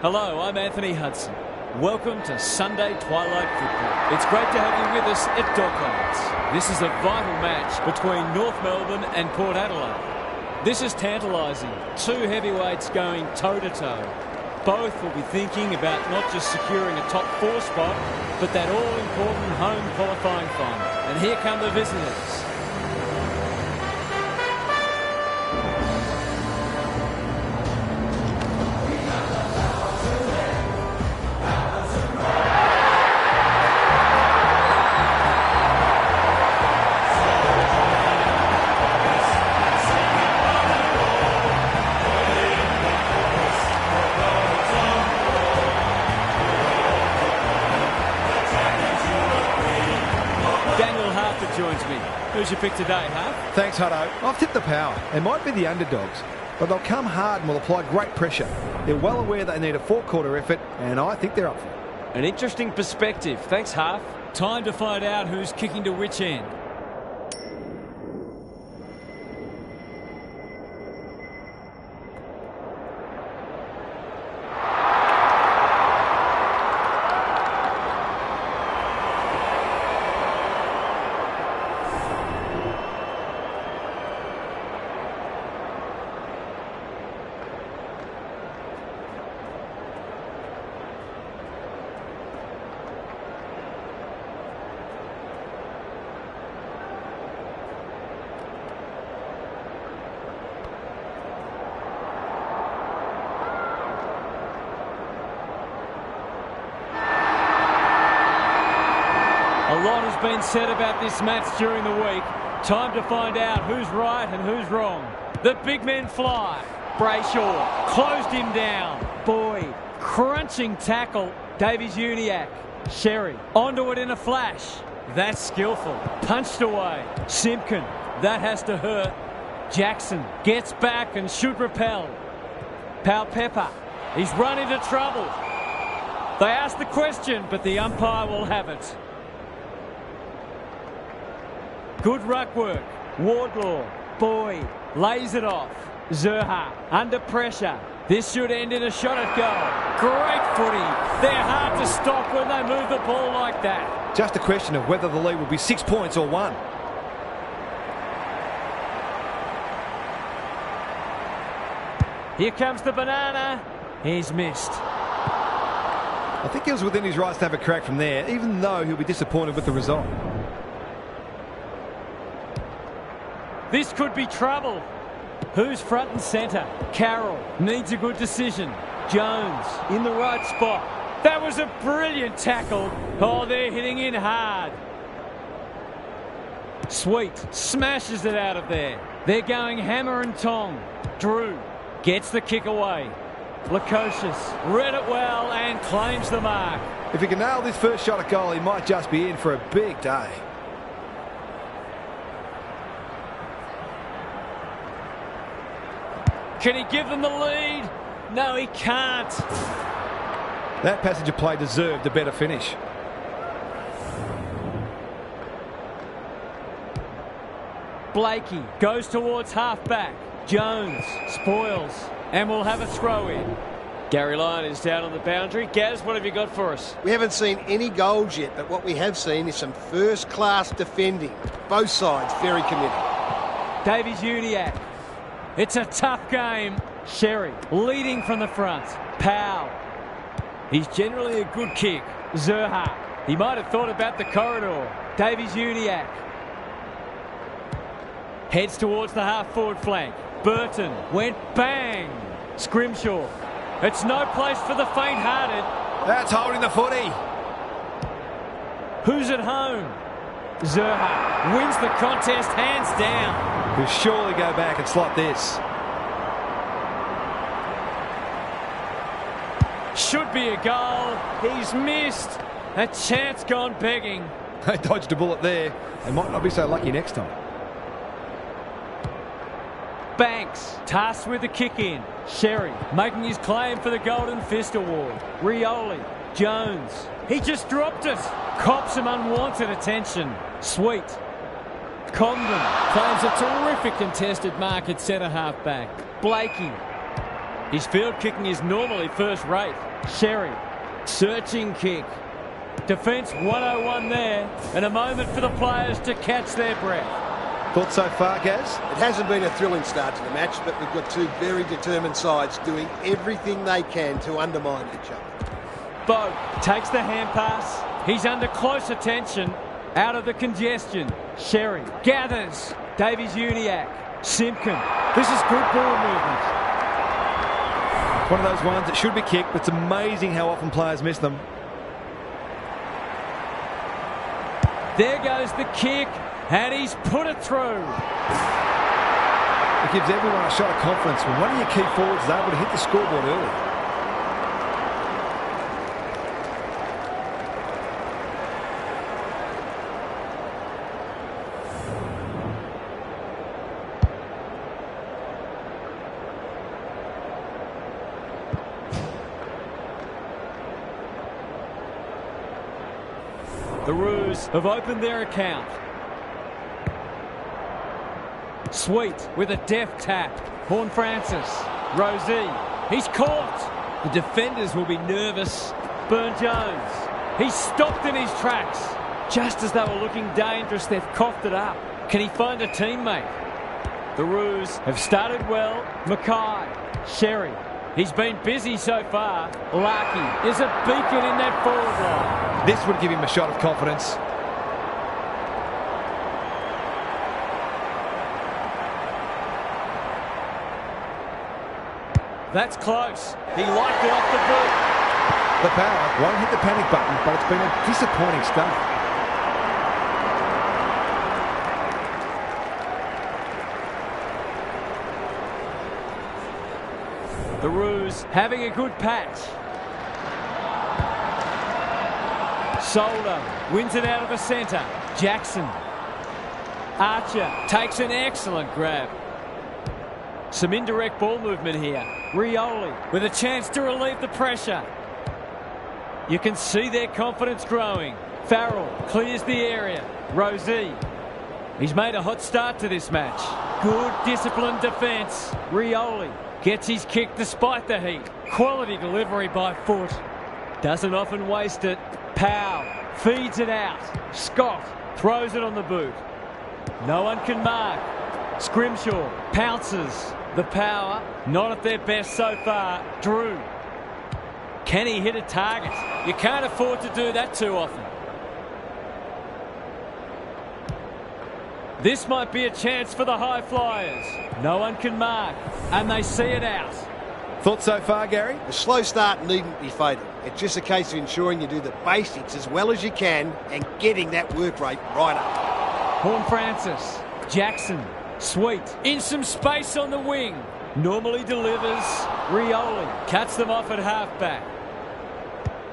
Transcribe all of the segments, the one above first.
Hello, I'm Anthony Hudson. Welcome to Sunday Twilight Football. It's great to have you with us at Docklands. This is a vital match between North Melbourne and Port Adelaide. This is tantalising. Two heavyweights going toe-to-toe. Both will be thinking about not just securing a top 4 spot, but that all-important home qualifying final. And here come the visitors. Joins me. Who's your pick today, huh? Thanks, Hutto. I've tipped the power. They might be the underdogs, but they'll come hard and will apply great pressure. They're well aware they need a 4-quarter effort, and I think they're up for it. An interesting perspective. Thanks, Half. Time to find out who's kicking to which end. A lot has been said about this match during the week. Time to find out who's right and who's wrong. The big men fly. Brayshaw closed him down. Boyd, crunching tackle. Davies-Uniacke. Sherry, onto it in a flash. That's skillful. Punched away. Simpkin, that has to hurt. Jackson gets back and should repel. Pepper, he's run into trouble. They ask the question, but the umpire will have it. Good ruck work. Wardlaw. Boyd lays it off. Zerha under pressure. This should end in a shot at goal. Great footy. They're hard to stop when they move the ball like that. Just a question of whether the lead will be 6 points or 1. Here comes the banana. He's missed. I think he was within his rights to have a crack from there, even though he'll be disappointed with the result. This could be trouble. Who's front and centre? Carroll needs a good decision. Jones in the right spot. That was a brilliant tackle. Oh, they're hitting in hard. Sweet smashes it out of there. They're going hammer and tong. Drew gets the kick away. Lukosius read it well and claims the mark. If he can nail this first shot at goal, he might just be in for a big day. Can he give them the lead? No, he can't. That passage of play deserved a better finish. Blakey goes towards half-back. Jones spoils and will have a throw in. Gary Lyon is down on the boundary. Gaz, what have you got for us? We haven't seen any goals yet, but what we have seen is some first-class defending. Both sides very committed. Davies-Uniacke. It's a tough game. Sherry leading from the front. Powell. He's generally a good kick. Zerha. He might have thought about the corridor. Davies-Uniacke. Heads towards the half-forward flank. Burton went bang. Scrimshaw. It's no place for the faint-hearted. That's holding the footy. Who's at home? Zerha wins the contest hands down. He'll surely go back and slot this. Should be a goal. He's missed. A chance gone begging. They dodged a bullet there. They might not be so lucky next time. Banks tasked with the kick in. Sherry making his claim for the Golden Fist Award. Rioli. Jones. He just dropped it. Cops some unwanted attention. Sweet. Condon claims a terrific contested mark at centre half back. Blakey His field kicking is normally first rate. Sherry, searching kick. Defence 101 there, and a moment for the players to catch their breath. Thoughts so far, Gaz? It hasn't been a thrilling start to the match, but we've got two very determined sides doing everything they can to undermine each other. Boat takes the hand pass. He's under close attention. Out of the congestion. Sherry gathers. Davies-Uniacke. Simpkin. This is good ball movement. One of those ones that should be kicked, but it's amazing how often players miss them. There goes the kick, and he's put it through. It gives everyone a shot of confidence when one of your key forwards is able to hit the scoreboard early. The Roos have opened their account. Sweet with a deft tap. Horne-Francis. Rosie. He's caught. The defenders will be nervous. Burne-Jones. He's stopped in his tracks. Just as they were looking dangerous, they've coughed it up. Can he find a teammate? The Roos have started well. Mackay. Sherry. He's been busy so far. Larkey is a beacon in that forward line. This would give him a shot of confidence. That's close. He liked it off the boot. The Power won't hit the panic button, but it's been a disappointing start. The Roos having a good patch. Solder wins it out of the centre. Jackson. Archer takes an excellent grab. Some indirect ball movement here. Rioli with a chance to relieve the pressure. You can see their confidence growing. Farrell clears the area. Rosie. He's made a hot start to this match. Good disciplined defence. Rioli gets his kick despite the heat. Quality delivery by foot. Doesn't often waste it. Powell feeds it out. Scott throws it on the boot. No one can mark. Scrimshaw pounces. The Power not at their best so far. Drew. Can he hit a target? You can't afford to do that too often. This might be a chance for the High Flyers. No one can mark, and they see it out. Thoughts so far, Gary? A slow start needn't be fatal. It's just a case of ensuring you do the basics as well as you can and getting that work rate right up. Horne-Francis. Jackson. Sweet. In some space on the wing. Normally delivers. Rioli cuts them off at halfback.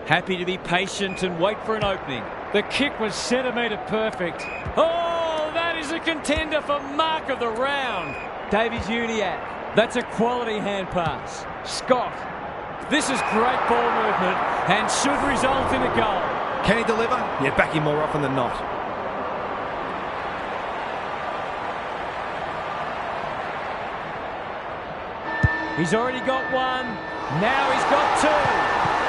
Happy to be patient and wait for an opening. The kick was centimetre perfect. Oh, that is a contender for mark of the round. Davies-Uniacke. That's a quality hand pass. Scott. This is great ball movement and should result in a goal. Can he deliver? Yeah, back him more often than not. He's already got one. Now he's got two.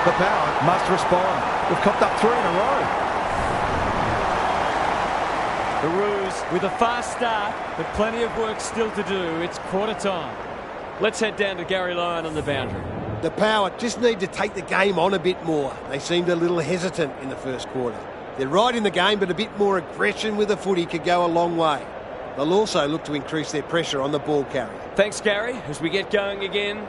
The Power must respond. We've copped up 3 in a row. The Roos with a fast start, but plenty of work still to do. It's quarter time. Let's head down to Gary Lyon on the boundary. The Power just need to take the game on a bit more. They seemed a little hesitant in the first quarter. They're right in the game, but a bit more aggression with the footy could go a long way. They'll also look to increase their pressure on the ball carrier. Thanks, Gary. As we get going again,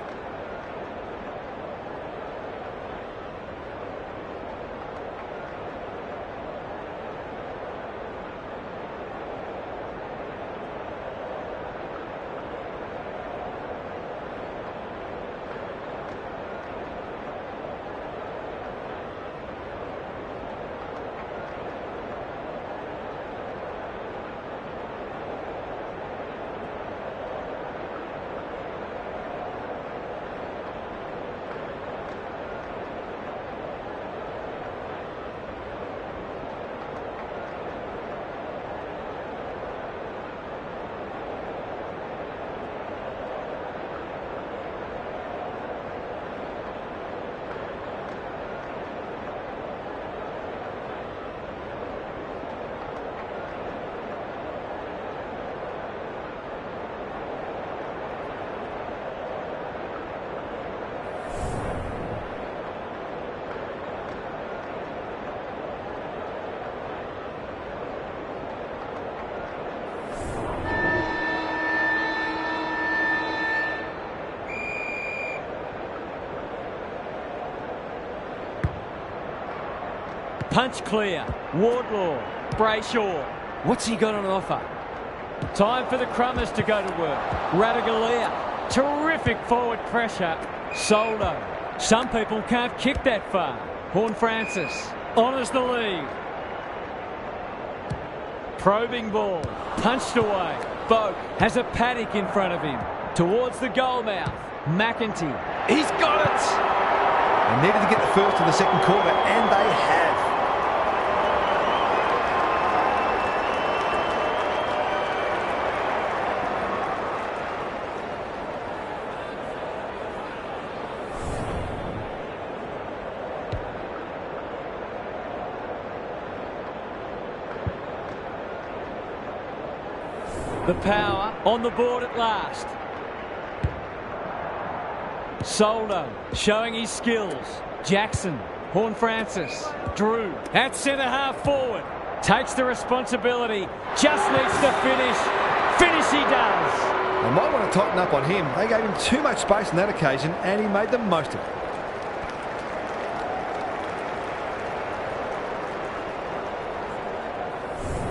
Punch clear. Wardlaw. Brayshaw. What's he got on offer? Time for the Crummers to go to work. Radagalia. Terrific forward pressure. Soldo. Some people can't kick that far. Horne-Francis honours the lead. Probing ball. Punched away. Boak has a paddock in front of him. Towards the goal mouth. McEntee. He's got it! They needed to get the first in the second quarter, and they have. The Power on the board at last. Soldo showing his skills. Jackson, Horne-Francis, Drew at centre half forward. Takes the responsibility. Just needs to finish. Finish he does. They might want to tighten up on him. They gave him too much space on that occasion, and he made the most of it.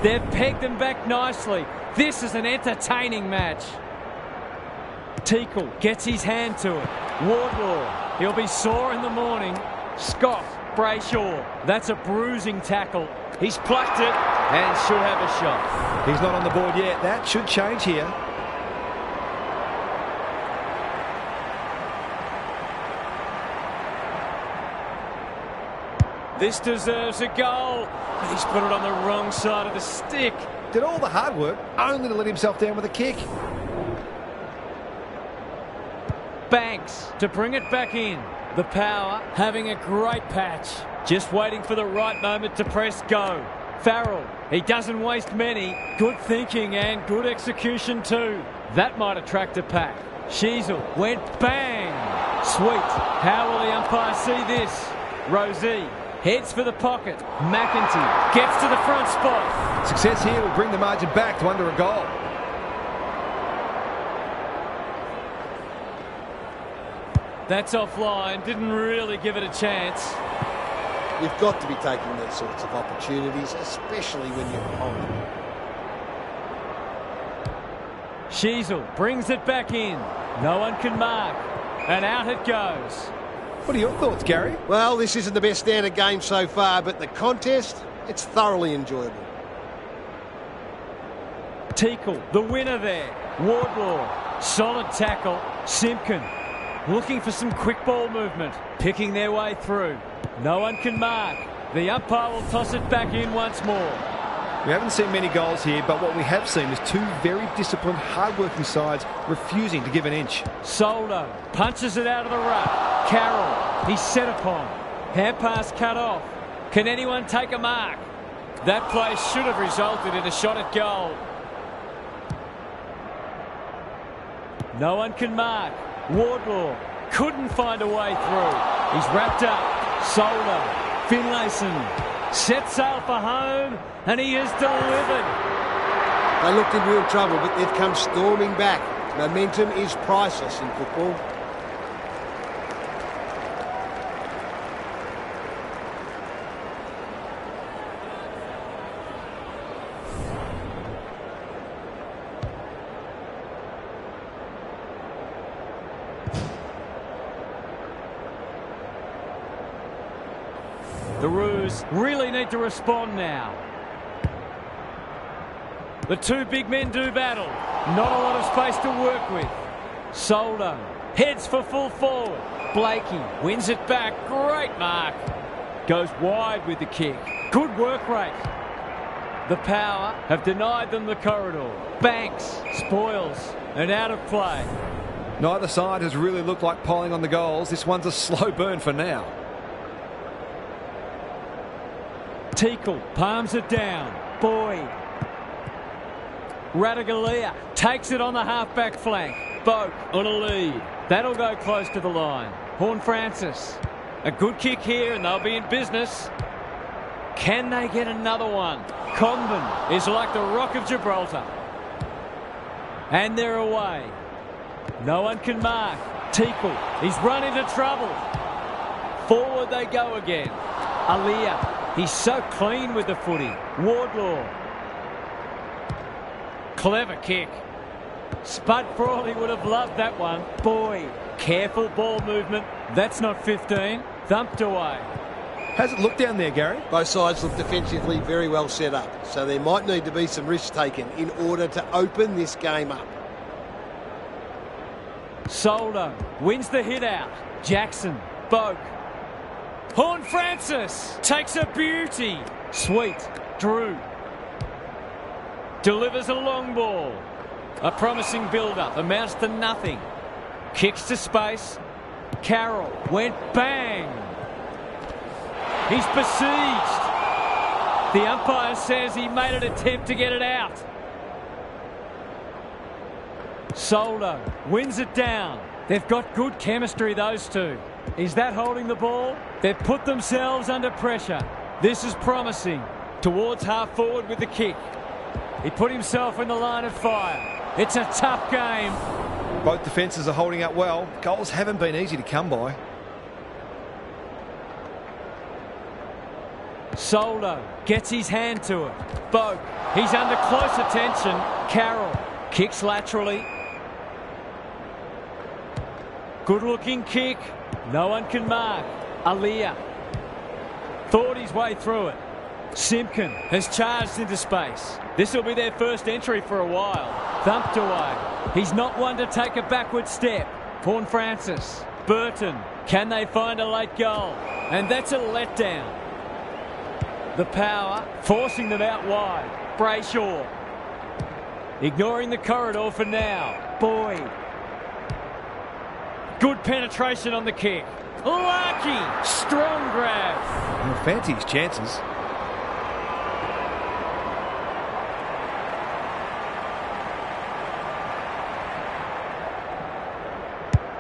They've pegged them back nicely. This is an entertaining match. Teakle gets his hand to it. Wardlaw, he'll be sore in the morning. Scott, Brayshaw, that's a bruising tackle. He's plucked it and should have a shot. He's not on the board yet. That should change here. This deserves a goal. He's put it on the wrong side of the stick. Did all the hard work only to let himself down with a kick. Banks to bring it back in. The Power having a great patch. Just waiting for the right moment to press go. Farrell, he doesn't waste many. Good thinking and good execution too. That might attract a pack. Sheasel went bang. Sweet. How will the umpire see this? Rosie heads for the pocket. McEntee gets to the front spot. Success here will bring the margin back to under a goal. That's offline. Didn't really give it a chance. You've got to be taking these sorts of opportunities, especially when you're behind. Sheasel brings it back in. No one can mark. And out it goes. What are your thoughts, Gary? Well, this isn't the best standard game so far, but the contest, it's thoroughly enjoyable. Teakle, the winner there. Wardlaw, solid tackle. Simpkin, looking for some quick ball movement. Picking their way through. No one can mark. The umpire will toss it back in once more. We haven't seen many goals here, but what we have seen is two very disciplined, hard-working sides refusing to give an inch. Soldo punches it out of the ruck. Carroll, he's set upon. Hand pass cut off. Can anyone take a mark? That play should have resulted in a shot at goal. No one can mark. Wardlaw couldn't find a way through. He's wrapped up. Soldo, Finlayson sets sail for home, and he is delivered. They looked in real trouble, but they've come storming back. Momentum is priceless in football. The Roos really need to respond now. The two big men do battle. Not a lot of space to work with. Soldo heads for full forward. Blakey wins it back. Great mark. Goes wide with the kick. Good work rate. The Power have denied them the corridor. Banks spoils and out of play. Neither side has really looked like piling on the goals. This one's a slow burn for now. Teakle palms it down. Boyd. Radagalia takes it on the half-back flank. Boak on a lead. That'll go close to the line. Horne-Francis. A good kick here and they'll be in business. Can they get another one? Comben is like the Rock of Gibraltar. And they're away. No one can mark. Teakle. He's run into trouble. Forward they go again. Aliyah He's so clean with the footy. Wardlaw. Clever kick. Spud Frawley would have loved that one. Boyd. Careful ball movement. That's not 15. Thumped away. How's it look down there, Gary? Both sides look defensively very well set up, so there might need to be some risks taken in order to open this game up. Soldo wins the hit out. Jackson. Boak. Horn Francis takes a beauty. Sweet. Drew. Delivers a long ball. A promising build-up. Amounts to nothing. Kicks to space. Carroll went bang. He's besieged. The umpire says he made an attempt to get it out. Soldo wins it down. They've got good chemistry, those two. Is that holding the ball? They've put themselves under pressure. This is promising. Towards half forward with the kick. He put himself in the line of fire. It's a tough game. Both defences are holding up well. Goals haven't been easy to come by. Soldo gets his hand to it. Boak. He's under close attention. Carroll kicks laterally. Good looking kick. No one can mark. Alia thought his way through it. Simpkin has charged into space. This will be their first entry for a while. Thumped away. He's not one to take a backward step. Horn Francis. Burton. Can they find a late goal? And that's a letdown. The power forcing them out wide. Brayshaw. Ignoring the corridor for now. Boyd. Good penetration on the kick. Lucky. Strong grab. He'll fancy his chances.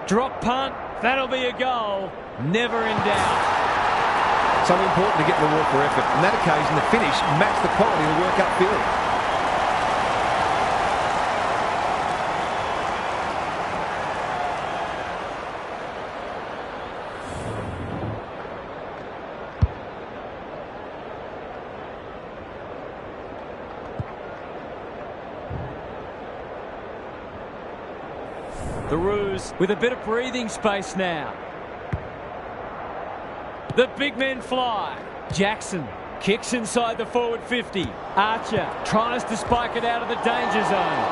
Drop punt. That'll be a goal. Never in doubt. So important to get the reward for effort. On that occasion, the finish matched the quality of the work upfield. The Roos with a bit of breathing space now. The big men fly. Jackson kicks inside the forward 50. Archer tries to spike it out of the danger zone.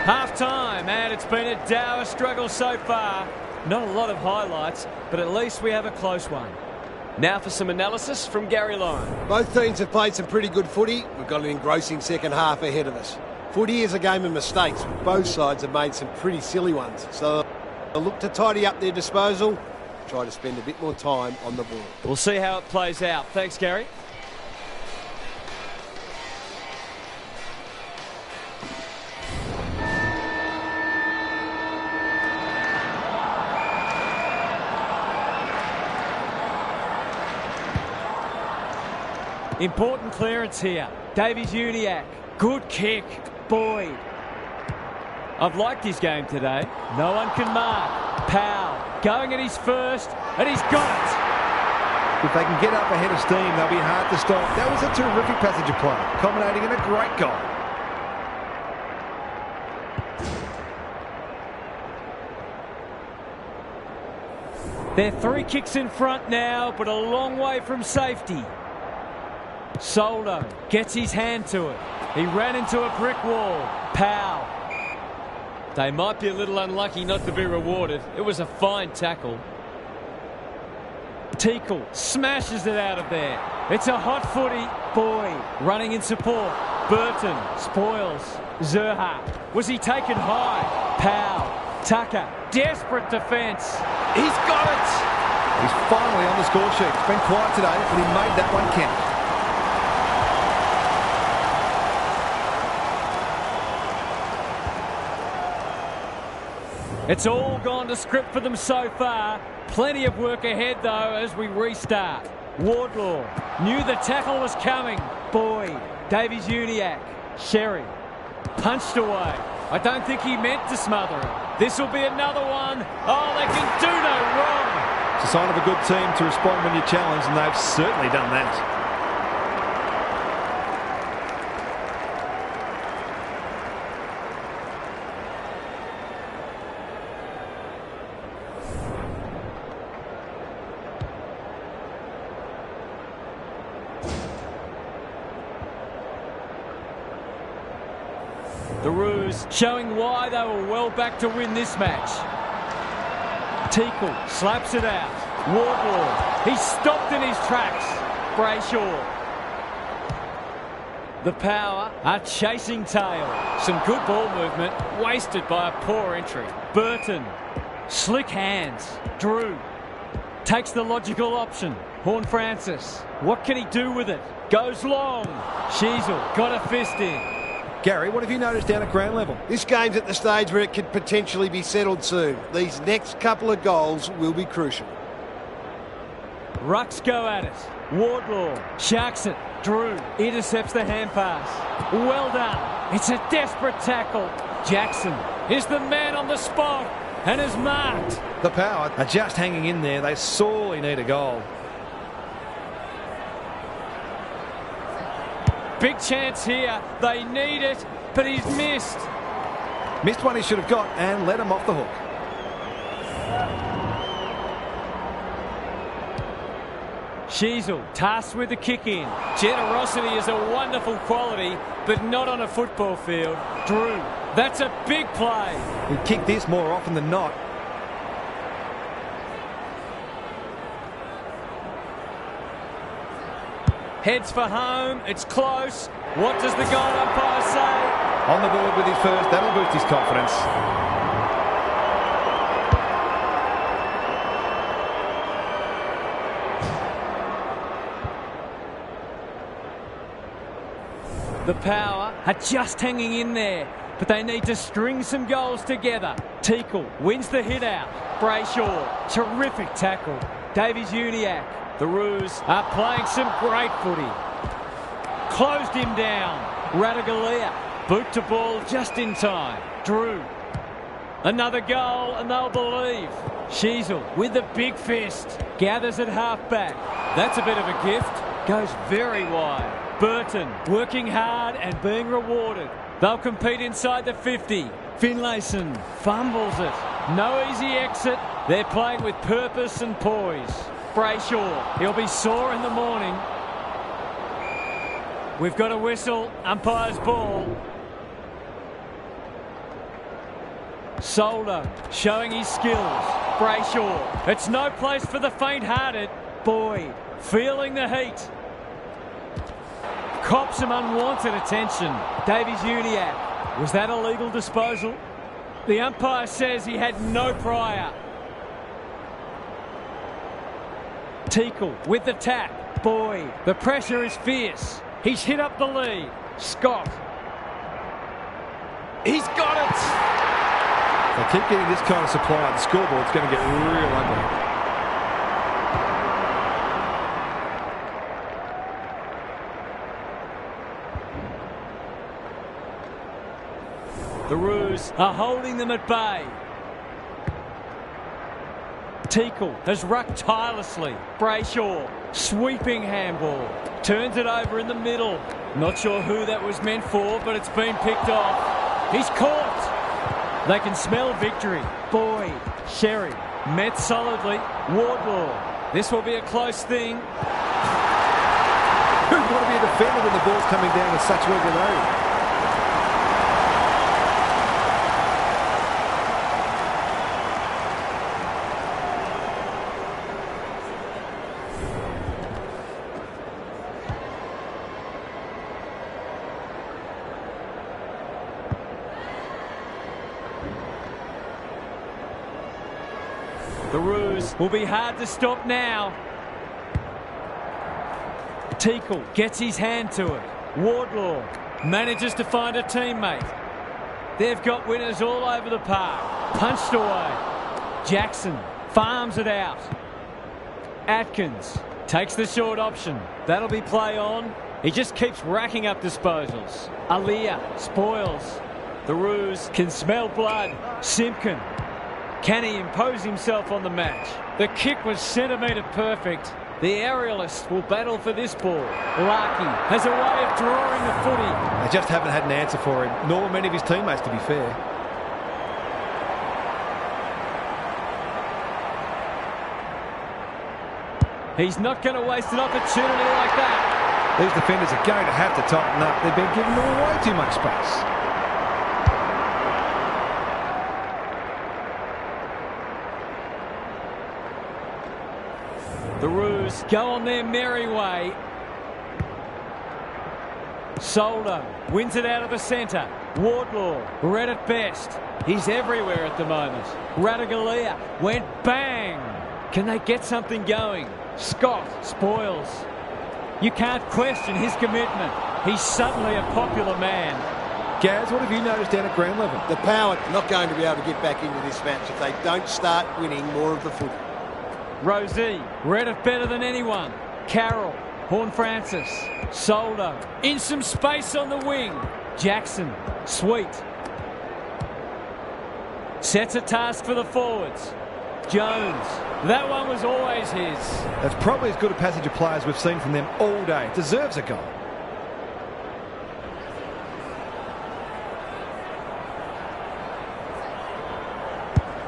Half time, and it's been a dour struggle so far. Not a lot of highlights, but at least we have a close one. Now for some analysis from Gary Lyon. Both teams have played some pretty good footy. We've got an engrossing second half ahead of us. Footy is a game of mistakes. Both sides have made some pretty silly ones. So they'll look to tidy up their disposal, try to spend a bit more time on the ball. We'll see how it plays out. Thanks, Gary. Important clearance here. Davies-Uniacke. Good kick. Boyd. I've liked his game today. No one can mark. Powell going at his first, and he's got it. If they can get up ahead of steam, they'll be hard to stop. That was a terrific passage of play, culminating in a great goal. They're 3 kicks in front now, but a long way from safety. Soldo gets his hand to it. He ran into a brick wall. Powell. They might be a little unlucky not to be rewarded. It was a fine tackle. Teakle smashes it out of there. It's a hot footy. Boyd running in support. Burton spoils. Zerha. Was he taken high? Powell. Tucker. Desperate defence. He's got it. He's finally on the score sheet. It's been quiet today, but he made that one count. It's all gone to script for them so far. Plenty of work ahead, though, as we restart. Wardlaw knew the tackle was coming. Boyd. Davies-Uniacke. Sherry. Punched away. I don't think he meant to smother it. This will be another one. Oh, they can do no wrong. It's a sign of a good team to respond when you're challenged, and they've certainly done that. The Roos showing why they were well back to win this match. Teakle slaps it out. Wardlaw, he's stopped in his tracks. Brayshaw. The Power are chasing tail. Some good ball movement wasted by a poor entry. Burton, slick hands. Drew takes the logical option. Horne-Francis, what can he do with it? Goes long. Sheasel got a fist in. Gary, what have you noticed down at ground level? This game's at the stage where it could potentially be settled soon. These next couple of goals will be crucial. Rucks go at it. Wardlaw sharks it. Drew intercepts the hand pass. Well done. It's a desperate tackle. Jackson is the man on the spot and is marked. The Power are just hanging in there. They sorely need a goal. Big chance here. They need it, but he's missed. Missed one he should have got and let him off the hook. Sheasel tasked with the kick in. Generosity is a wonderful quality, but not on a football field. Drew, that's a big play. He'd kick this more often than not. Heads for home. It's close. What does the goal umpire say? On the board with his first. That'll boost his confidence. The Power are just hanging in there, but they need to string some goals together. Teakle wins the hit out. Brayshaw, terrific tackle. Davies-Uniacke. The Roos are playing some great footy. Closed him down. Radaglia, boot to ball just in time. Drew, another goal and they'll believe. Sheasel with the big fist. Gathers at half-back. That's a bit of a gift. Goes very wide. Burton working hard and being rewarded. They'll compete inside the 50. Finlayson fumbles it. No easy exit. They're playing with purpose and poise. Brayshaw, he'll be sore in the morning. We've got a whistle. Umpire's ball. Soldo showing his skills. Brayshaw, it's no place for the faint-hearted. Boyd feeling the heat. Cops some unwanted attention. Davies-Uniacke. Was that a legal disposal? The umpire says he had no prior. Teakle with the tap. Boyd. The pressure is fierce. He's hit up the lead. Scott. He's got it. If they keep getting this kind of supply at the scoreboard, it's going to get real ugly. The Roos are holding them at bay. Teakle has rucked tirelessly. Brayshaw, sweeping handball. Turns it over in the middle. Not sure who that was meant for, but it's been picked off. He's caught. They can smell victory. Boyd, Sherry, met solidly. Wardlaw. This will be a close thing. Who'd want to be a defender when the ball's coming down with such regularity? The Roos will be hard to stop now. Teakle gets his hand to it. Wardlaw manages to find a teammate. They've got winners all over the park. Punched away. Jackson farms it out. Atkins takes the short option. That'll be play on. He just keeps racking up disposals. Aliyah spoils. The Roos can smell blood. Simpkin Can he impose himself on the match? The kick was centimetre perfect. The aerialists will battle for this ball. Larkey has a way of drawing the footy. They just haven't had an answer for him, nor many of his teammates, to be fair. He's not going to waste an opportunity like that. These defenders are going to have to tighten up. They've been giving them way too much space. The Roos go on their merry way. Soldo wins it out of the centre. Wardlaw read it best. He's everywhere at the moment. Radaglia went bang. Can they get something going? Scott spoils. You can't question his commitment. He's suddenly a popular man. Gaz, what have you noticed down at ground level? The Power not going to be able to get back into this match if they don't start winning more of the footy. Rosie read it better than anyone. Carroll, Horne-Francis, Soldo in some space on the wing. Jackson, Sweet. Sets a task for the forwards. Jones, that one was always his. That's probably as good a passage of players we've seen from them all day. Deserves a goal.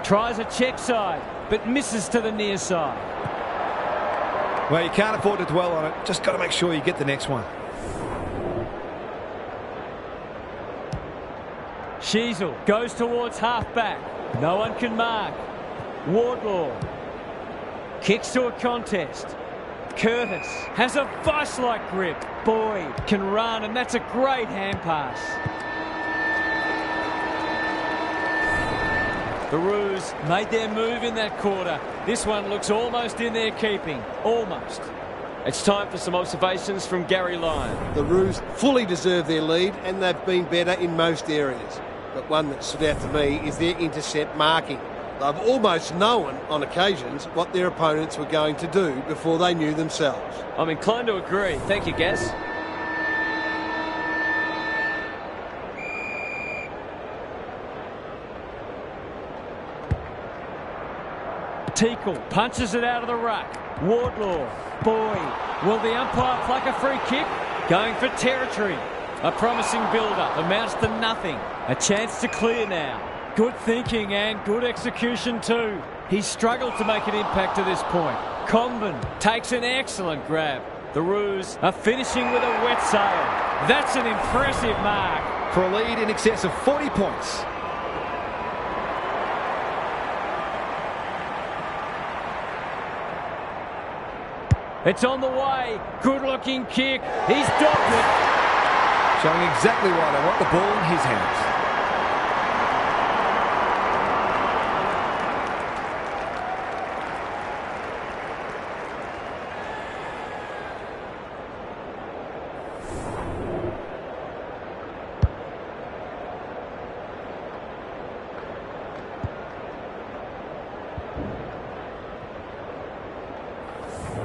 Tries a check side, but misses to the near side. Well, you can't afford to dwell on it. Just got to make sure you get the next one. Sheasel goes towards half-back. No one can mark. Wardlaw kicks to a contest. Curtis has a vice-like grip. Boyd can run, and that's a great hand pass. The Roos made their move in that quarter. This one looks almost in their keeping. Almost. It's time for some observations from Gary Lyon. The Roos fully deserve their lead, and they've been better in most areas. But one that stood out to me is their intercept marking. They've almost known on occasions what their opponents were going to do before they knew themselves. I'm inclined to agree. Thank you, Gaz. Teakle punches it out of the ruck. Wardlaw, Boyd. Will the umpire pluck a free kick? Going for territory. A promising build-up amounts to nothing. A chance to clear now. Good thinking and good execution too. He struggled to make an impact to this point. Comben takes an excellent grab. The Roos are finishing with a wet sail. That's an impressive mark. For a lead in excess of 40 points. It's on the way. Good-looking kick. He's dogged it. Showing exactly why they want the ball in his hands.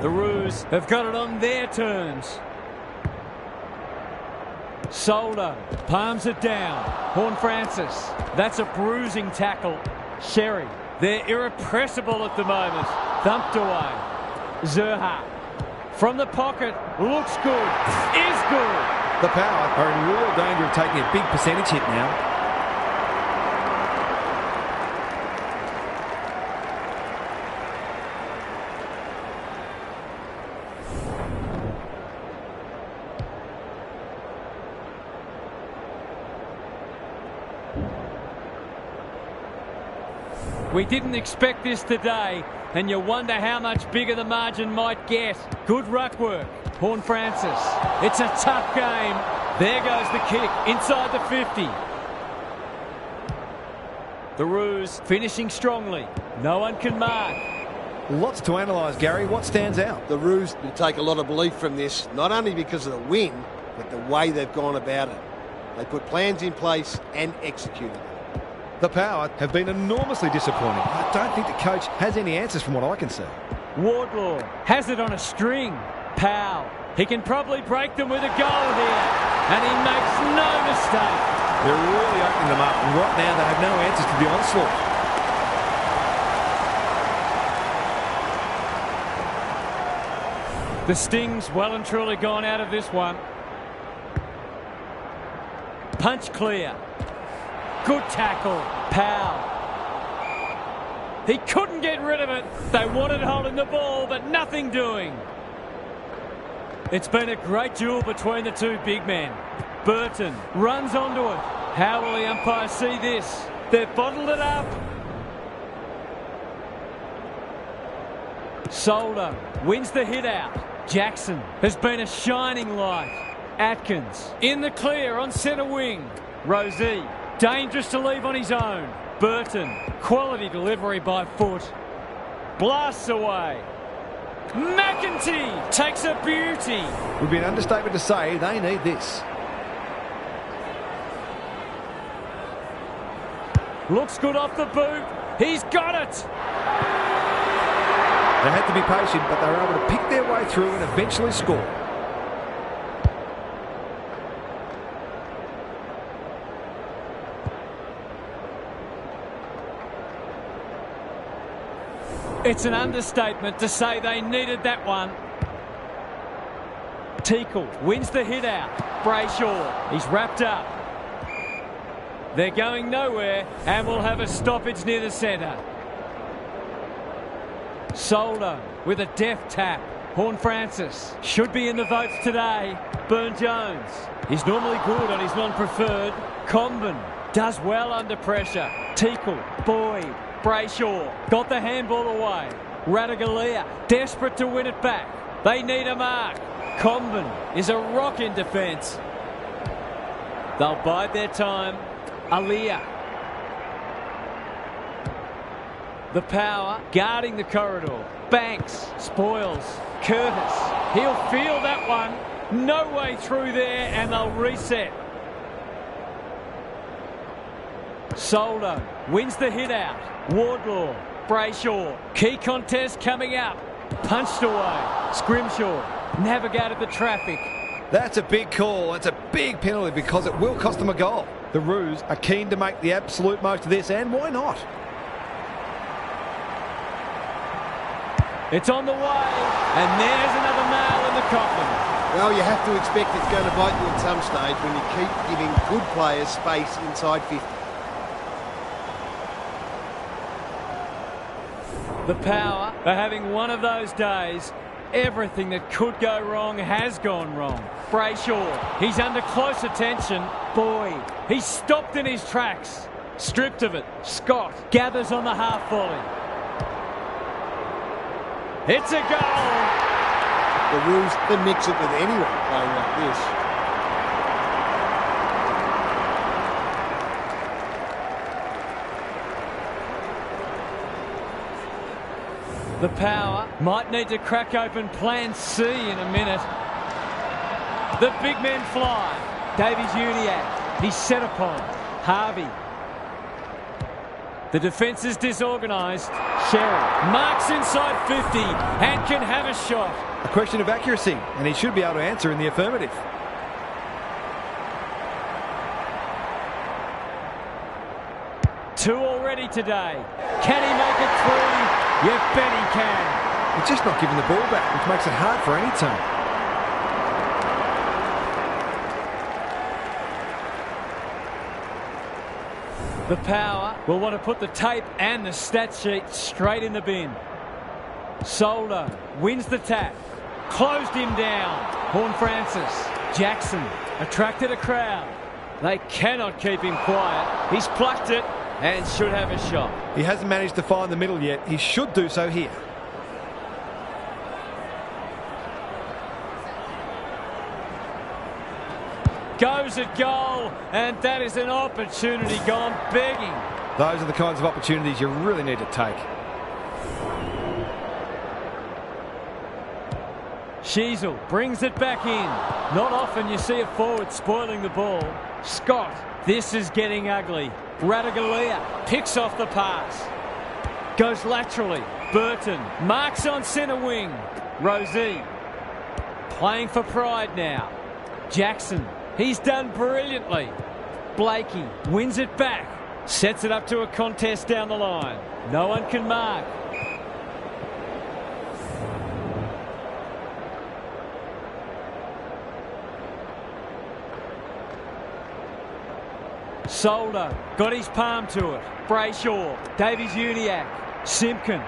The Roos have got it on their terms. Soldo palms it down. Horne-Francis. That's a bruising tackle. Sherry. They're irrepressible at the moment. Thumped away. Zerha. From the pocket. Looks good. Is good. The Power are in real danger of taking a big percentage hit now. We didn't expect this today, and you wonder how much bigger the margin might get. Good ruck work. Horne-Francis. It's a tough game. There goes the kick inside the 50. The Roos finishing strongly. No one can mark. Lots to analyse, Gary. What stands out? The Roos will take a lot of belief from this, not only because of the win, but the way they've gone about it. They put plans in place and executed them. The Power have been enormously disappointing. I don't think the coach has any answers from what I can see. Wardlaw has it on a string. Powell. He can probably break them with a goal here. And he makes no mistake. They're really opening them up. And right now they have no answers to the onslaught. The sting's well and truly gone out of this one. Punch clear. Good tackle. Powell. He couldn't get rid of it. They wanted holding the ball, but nothing doing. It's been a great duel between the two big men. Burton runs onto it. How will the umpire see this? They've bottled it up. Solder wins the hit out. Jackson has been a shining light. Atkins in the clear on centre wing. Rosie, dangerous to leave on his own. Burton, quality delivery by foot. Blasts away. McEntee takes a beauty. It would be an understatement to say they need this. Looks good off the boot. He's got it. They had to be patient, but they were able to pick their way through and eventually score. It's an understatement to say they needed that one. Teakle wins the hit out. Brayshaw, he's wrapped up. They're going nowhere and will have a stoppage near the centre. Solder with a deft tap. Horne-Francis should be in the votes today. Burne-Jones, he's normally good on his non-preferred. Comben does well under pressure. Teakle, Boyd, Brayshaw got the handball away. Ratugolea desperate to win it back. They need a mark. Comben is a rock in defence. They'll bide their time. Aliyah. The power guarding the corridor. Banks spoils. Curtis. He'll feel that one. No way through there and they'll reset. Soldo wins the hit out. Wardlaw. Brayshaw. Key contest coming up. Punched away. Scrimshaw navigated the traffic. That's a big call. It's a big penalty because it will cost them a goal. The Roos are keen to make the absolute most of this, and why not? It's on the way, and there's another nail in the coffin. Well, you have to expect it's going to bite you at some stage when you keep giving good players space inside 50. The power are having one of those days. Everything that could go wrong has gone wrong. Brayshaw, he's under close attention. Boyd, he's stopped in his tracks. Stripped of it. Scott gathers on the half volley. It's a goal. The Roos can mix it with anyone playing like this. The power might need to crack open plan C in a minute. The big men fly. Davies-Uniacke, he's set upon. Harvey. The defence is disorganised. Sherrill marks inside 50 and can have a shot. A question of accuracy, and he should be able to answer in the affirmative. Two already today. Can he make it through? You bet he can. He's just not giving the ball back, which makes it hard for any team. The power will want to put the tape and the stat sheet straight in the bin. Soldo wins the tap. Closed him down. Horne-Francis. Jackson attracted a crowd. They cannot keep him quiet. He's plucked it and should have a shot. He hasn't managed to find the middle yet. He should do so here. Goes at goal, and that is an opportunity gone begging. Those are the kinds of opportunities you really need to take. Sheasel brings it back in. Not often you see a forward spoiling the ball. Scott, this is getting ugly. Ratugolea picks off the pass. Goes laterally. Burton marks on centre wing. Rosie playing for pride now. Jackson, he's done brilliantly. Blakey wins it back. Sets it up to a contest down the line. No one can mark. Solder got his palm to it. Brayshaw, Davies-Uniacke, Simpkin.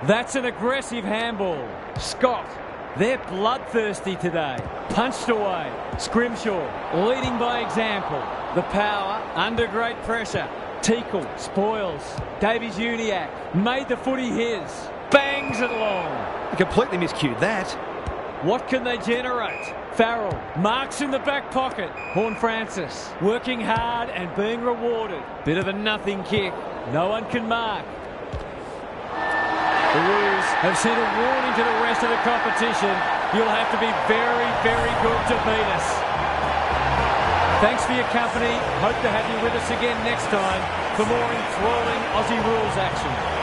That's an aggressive handball. Scott, they're bloodthirsty today. Punched away. Scrimshaw leading by example. The power under great pressure. Teakle spoils. Davies-Uniacke made the footy his. Bangs it long. He completely miscued that. What can they generate? Farrell marks in the back pocket. Horne-Francis working hard and being rewarded. Bit of a nothing kick. No one can mark. The Roos have sent a warning to the rest of the competition. You'll have to be very, very good to beat us. Thanks for your company. Hope to have you with us again next time for more enthralling Aussie rules action.